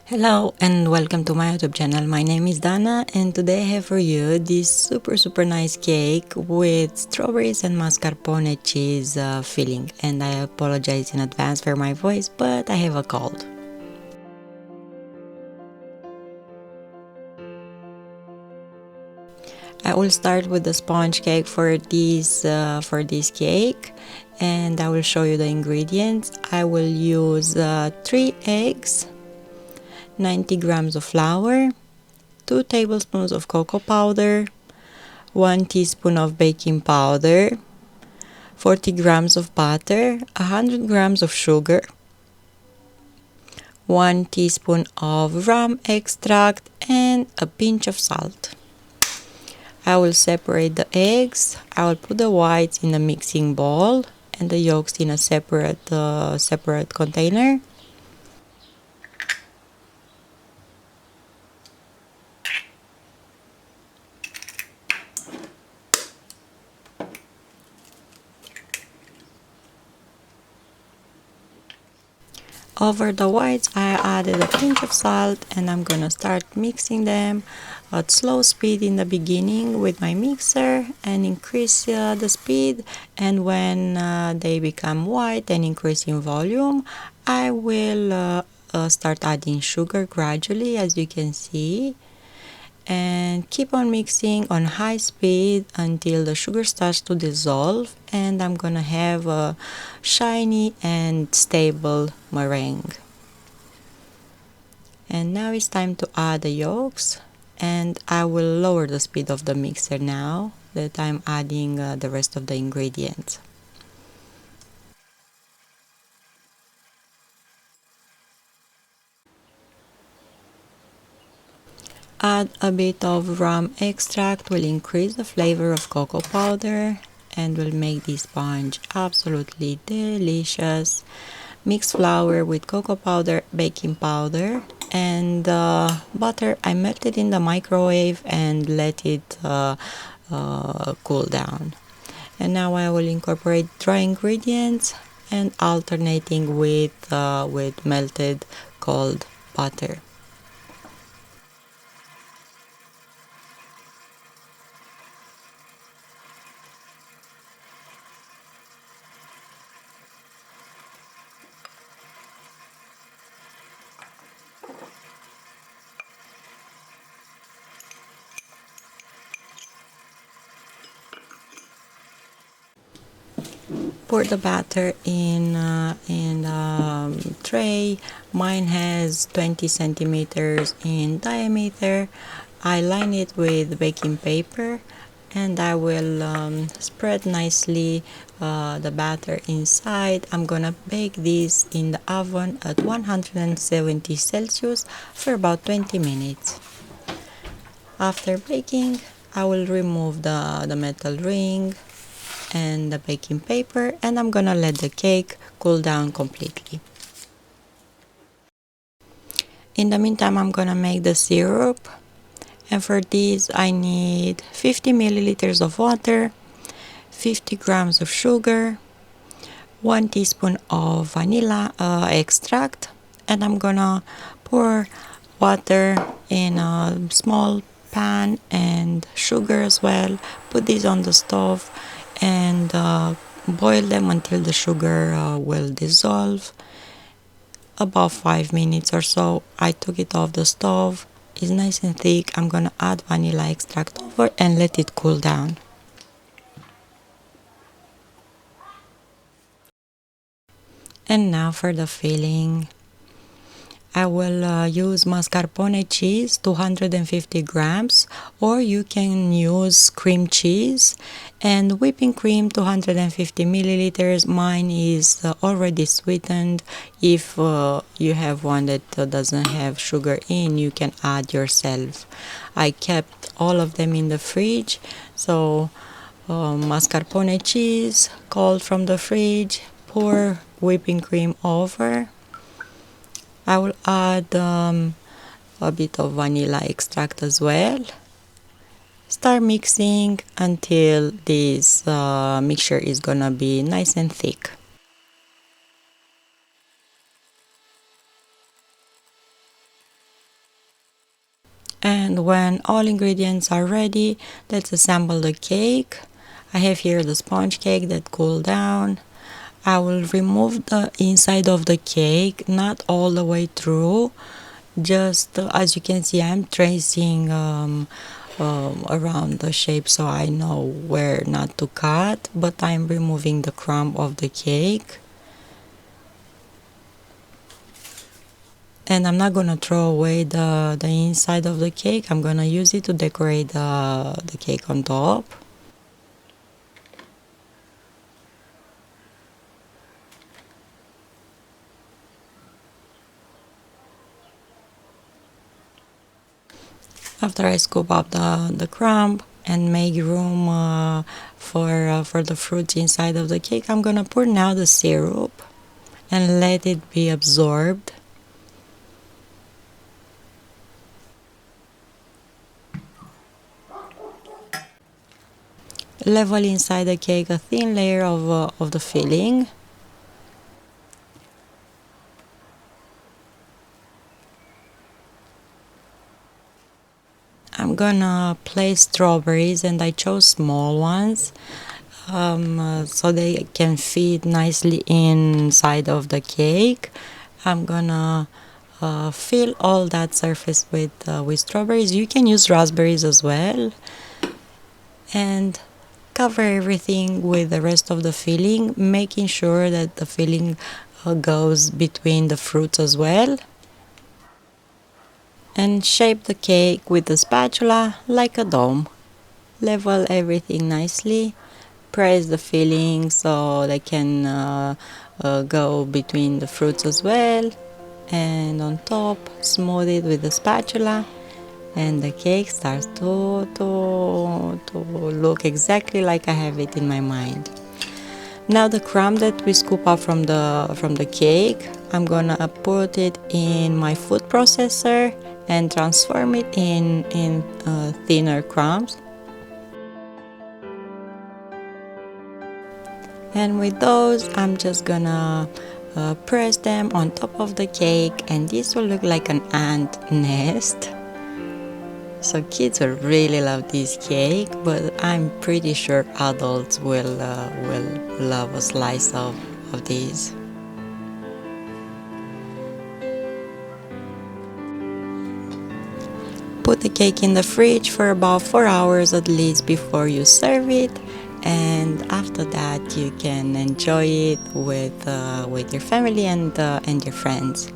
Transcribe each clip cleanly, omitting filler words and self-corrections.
Hello and welcome to my YouTube channel. My name is Dana and today I have for you this super nice cake with strawberries and mascarpone cheese filling, and I apologize in advance for my voice, but I have a cold. I will start with the sponge cake for this cake, and I will show you the ingredients. I will use 3 eggs, 90 grams of flour, 2 tablespoons of cocoa powder, 1 teaspoon of baking powder, 40 grams of butter, 100 grams of sugar, 1 teaspoon of rum extract, and a pinch of salt. I will separate the eggs. I will put the whites in a mixing bowl and the yolks in a separate container. Over the whites I added a pinch of salt, and I'm gonna start mixing them at slow speed in the beginning with my mixer and increase the speed, and when they become white and increase in volume, I will start adding sugar gradually, as you can see, and keep on mixing on high speed until the sugar starts to dissolve, and I'm gonna have a shiny and stable meringue. And now it's time to add the yolks, and I will lower the speed of the mixer now that I'm adding the rest of the ingredients. Add a bit of rum extract, will increase the flavor of cocoa powder and will make this sponge absolutely delicious. Mix flour with cocoa powder, baking powder, and butter. I melted in the microwave and let it cool down. And now I will incorporate dry ingredients and alternating with melted cold butter. Pour the batter in the tray. Mine has 20 centimeters in diameter. I line it with baking paper, and I will spread nicely the batter inside. I'm gonna bake this in the oven at 170 Celsius for about 20 minutes. After baking, I will remove the metal ring and the baking paper, and I'm gonna let the cake cool down completely. In the meantime, I'm gonna make the syrup, and for this I need 50 milliliters of water, 50 grams of sugar, 1 teaspoon of vanilla extract, and I'm gonna pour water in a small pan and sugar as well. Put this on the stove and boil them until the sugar will dissolve. About 5 minutes or so. I took it off the stove. It's nice and thick. I'm gonna add vanilla extract over and let it cool down. And now for the filling. I will use mascarpone cheese, 250 grams, or you can use cream cheese, and whipping cream, 250 milliliters. Mine is already sweetened. If you have one that doesn't have sugar in, you can add yourself. I kept all of them in the fridge, so mascarpone cheese, cold from the fridge, pour whipping cream over. I will add a bit of vanilla extract as well. Start mixing until this mixture is gonna be nice and thick. And when all ingredients are ready, let's assemble the cake. I have here the sponge cake that cooled down. I will remove the inside of the cake, not all the way through. Just as you can see, I'm tracing around the shape so I know where not to cut, but I'm removing the crumb of the cake. And I'm not gonna throw away the inside of the cake. I'm gonna use it to decorate the cake on top. After I scoop up the crumb and make room for the fruits inside of the cake, I'm gonna pour now the syrup and let it be absorbed. Level inside the cake a thin layer of the filling. I'm gonna place strawberries, and I chose small ones so they can fit nicely inside of the cake. I'm gonna fill all that surface with strawberries. You can use raspberries as well, and cover everything with the rest of the filling, making sure that the filling goes between the fruits as well. And shape the cake with the spatula like a dome. Level everything nicely. Press the filling so they can go between the fruits as well. And on top, smooth it with the spatula. And the cake starts to look exactly like I have it in my mind. Now the crumb that we scoop up from the cake, I'm gonna put it in my food processor and transform it in thinner crumbs. And with those, I'm just gonna press them on top of the cake, and this will look like an ant nest. So kids will really love this cake, but I'm pretty sure adults will love a slice of these. Put the cake in the fridge for about 4 hours at least before you serve it, and after that you can enjoy it with your family and your friends.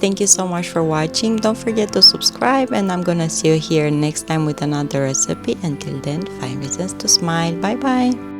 Thank you so much for watching. Don't forget to subscribe, and I'm gonna see you here next time with another recipe. Until then, find reasons to smile. Bye bye.